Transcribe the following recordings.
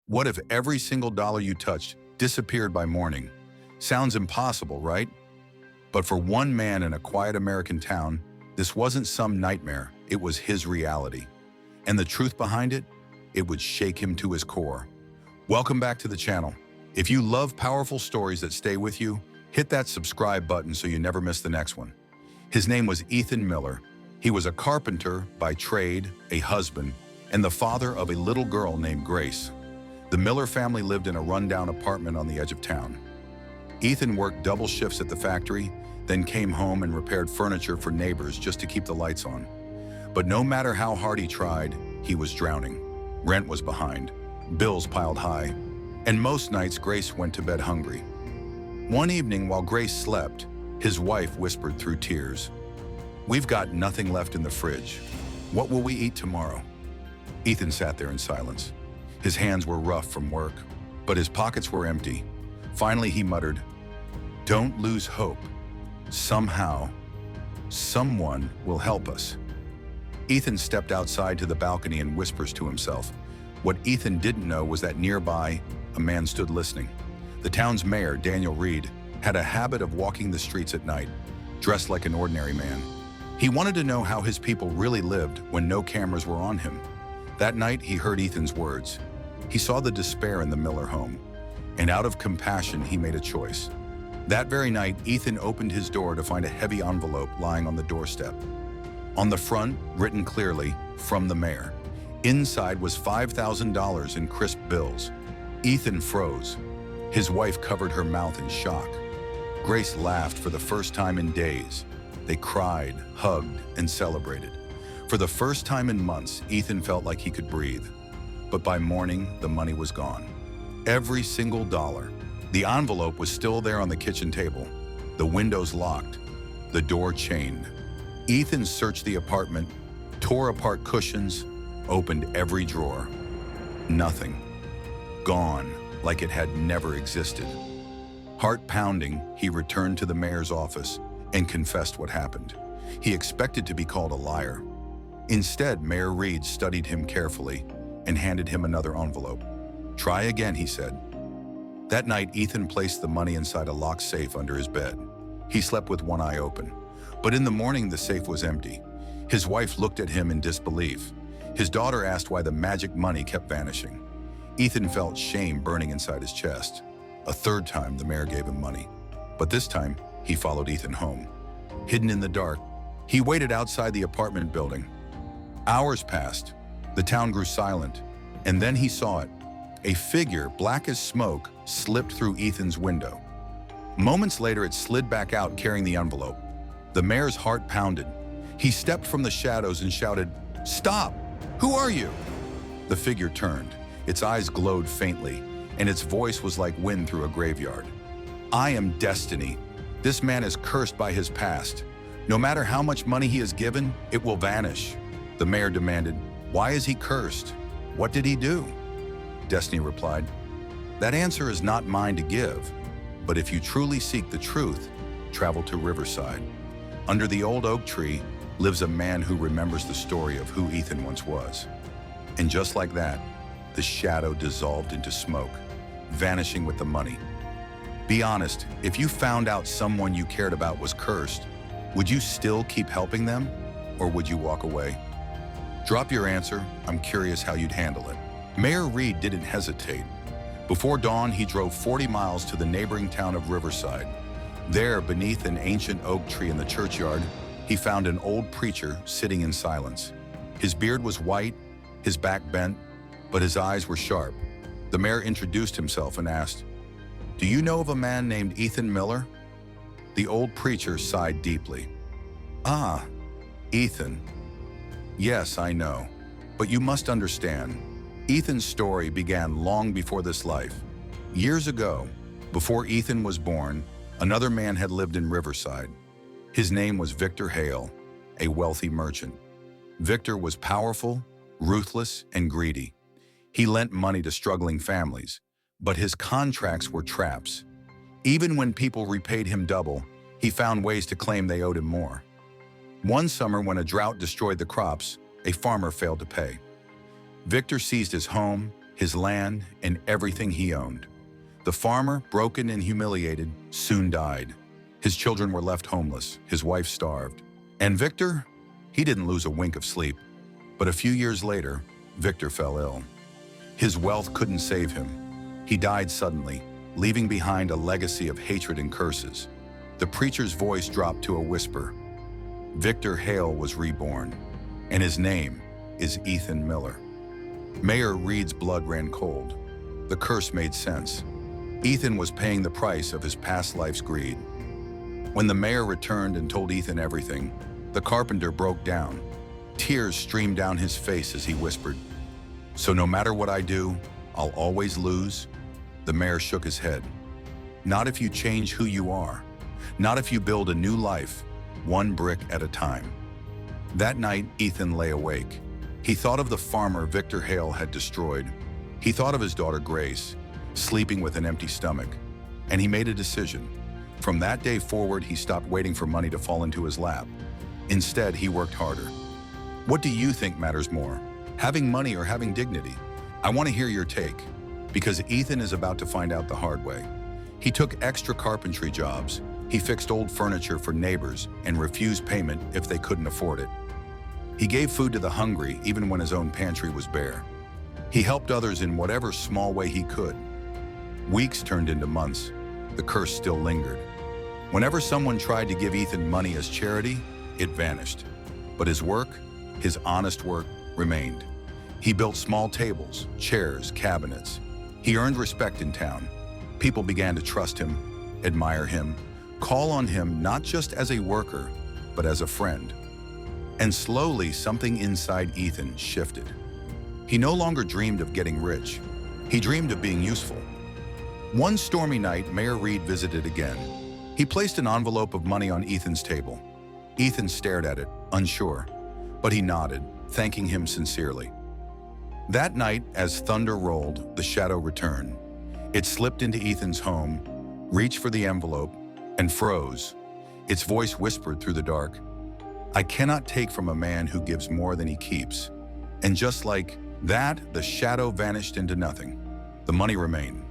What if every single dollar you touched disappeared by morning? Sounds impossible, right? But for one man in a quiet American town, this wasn't some nightmare, it was his reality. And the truth behind it? It would shake him to his core. Welcome back to the channel. If you love powerful stories that stay with you, hit that subscribe button so you never miss the next one. His name was Ethan Miller. He was a carpenter by trade, a husband, and the father of a little girl named Grace. The Miller family lived in a rundown apartment on the edge of town. Ethan worked double shifts at the factory, then came home and repaired furniture for neighbors just to keep the lights on. But no matter how hard he tried, he was drowning. Rent was behind, bills piled high, and most nights Grace went to bed hungry. One evening while Grace slept, his wife whispered through tears, "We've got nothing left in the fridge. What will we eat tomorrow?" Ethan sat there in silence. His hands were rough from work, but his pockets were empty. Finally, he muttered, "Don't lose hope. Somehow, someone will help us." Ethan stepped outside to the balcony and whispers to himself. What Ethan didn't know was that nearby, a man stood listening. The town's mayor, Daniel Reed, had a habit of walking the streets at night, dressed like an ordinary man. He wanted to know how his people really lived when no cameras were on him. That night, he heard Ethan's words. He saw the despair in the Miller home, and out of compassion, he made a choice. That very night, Ethan opened his door to find a heavy envelope lying on the doorstep. On the front, written clearly, "From the mayor." Inside was $5,000 in crisp bills. Ethan froze. His wife covered her mouth in shock. Grace laughed for the first time in days. They cried, hugged, and celebrated. For the first time in months, Ethan felt like he could breathe. But by morning, the money was gone. Every single dollar. The envelope was still there on the kitchen table. The windows locked. The door chained. Ethan searched the apartment, tore apart cushions, opened every drawer. Nothing. Gone, like it had never existed. Heart pounding, he returned to the mayor's office and confessed what happened. He expected to be called a liar. Instead, Mayor Reed studied him carefully and handed him another envelope. "Try again," he said. That night, Ethan placed the money inside a locked safe under his bed. He slept with one eye open. But in the morning, the safe was empty. His wife looked at him in disbelief. His daughter asked why the magic money kept vanishing. Ethan felt shame burning inside his chest. A third time, the mayor gave him money. But this time, he followed Ethan home. Hidden in the dark, he waited outside the apartment building. Hours passed. The town grew silent. And then he saw it. A figure, black as smoke, slipped through Ethan's window. Moments later, it slid back out carrying the envelope. The mayor's heart pounded. He stepped from the shadows and shouted, "Stop! Who are you?" The figure turned. Its eyes glowed faintly, and its voice was like wind through a graveyard. "I am destiny. This man is cursed by his past. No matter how much money he is given, it will vanish." The mayor demanded, "Why is he cursed? What did he do?" Destiny replied, "That answer is not mine to give, but if you truly seek the truth, travel to Riverside. Under the old oak tree lives a man who remembers the story of who Ethan once was." And just like that, the shadow dissolved into smoke, vanishing with the money. Be honest, if you found out someone you cared about was cursed, would you still keep helping them, or would you walk away? Drop your answer. I'm curious how you'd handle it. Mayor Reed didn't hesitate. Before dawn, he drove 40 miles to the neighboring town of Riverside. There, beneath an ancient oak tree in the churchyard, he found an old preacher sitting in silence. His beard was white, his back bent, but his eyes were sharp. The mayor introduced himself and asked, "Do you know of a man named Ethan Miller?" The old preacher sighed deeply. "Ah, Ethan. Yes, I know. But you must understand, Ethan's story began long before this life. Years ago, before Ethan was born, another man had lived in Riverside. His name was Victor Hale, a wealthy merchant. Victor was powerful, ruthless, and greedy. He lent money to struggling families, but his contracts were traps. Even when people repaid him double, he found ways to claim they owed him more. One summer, when a drought destroyed the crops, a farmer failed to pay. Victor seized his home, his land, and everything he owned. The farmer, broken and humiliated, soon died. His children were left homeless, his wife starved. And Victor? He didn't lose a wink of sleep. But a few years later, Victor fell ill. His wealth couldn't save him. He died suddenly, leaving behind a legacy of hatred and curses. The preacher's voice dropped to a whisper. Victor Hale was reborn, and his name is Ethan Miller. Mayor Reed's blood ran cold. The curse made sense. Ethan was paying the price of his past life's greed. When the mayor returned and told Ethan everything, the carpenter broke down. Tears streamed down his face as he whispered, "So no matter what I do, I'll always lose?" The mayor shook his head. "Not if you change who you are. Not if you build a new life, one brick at a time." That night, Ethan lay awake. He thought of the farmer Victor Hale had destroyed. He thought of his daughter Grace, sleeping with an empty stomach. And he made a decision. From that day forward, he stopped waiting for money to fall into his lap. Instead, he worked harder. What do you think matters more, having money or having dignity? I want to hear your take, because Ethan is about to find out the hard way. He took extra carpentry jobs. He fixed old furniture for neighbors and refused payment if they couldn't afford it. He gave food to the hungry even when his own pantry was bare. He helped others in whatever small way he could. Weeks turned into months. The curse still lingered. Whenever someone tried to give Ethan money as charity, it vanished. But his work, his honest work, remained. He built small tables, chairs, cabinets. He earned respect in town. People began to trust him, admire him, call on him not just as a worker, but as a friend. And slowly, something inside Ethan shifted. He no longer dreamed of getting rich. He dreamed of being useful. One stormy night, Mayor Reed visited again. He placed an envelope of money on Ethan's table. Ethan stared at it, unsure, but he nodded, thanking him sincerely. That night, as thunder rolled, the shadow returned. It slipped into Ethan's home, reached for the envelope, and froze. Its voice whispered through the dark, "I cannot take from a man who gives more than he keeps." And just like that, the shadow vanished into nothing. The money remained.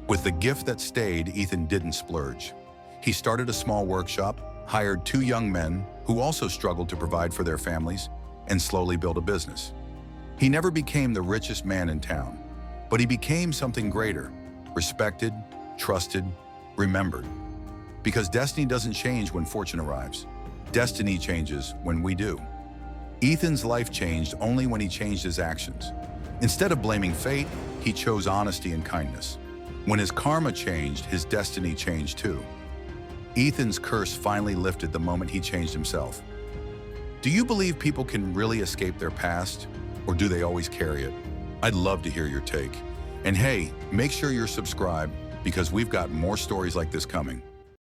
With the gift that stayed, Ethan didn't splurge. He started a small workshop, hired 2 young men who also struggled to provide for their families, and slowly built a business. He never became the richest man in town, but he became something greater, respected, trusted, remembered. Because destiny doesn't change when fortune arrives. Destiny changes when we do. Ethan's life changed only when he changed his actions. Instead of blaming fate, he chose honesty and kindness. When his karma changed, his destiny changed too. Ethan's curse finally lifted the moment he changed himself. Do you believe people can really escape their past, or do they always carry it? I'd love to hear your take. And hey, make sure you're subscribed, because we've got more stories like this coming.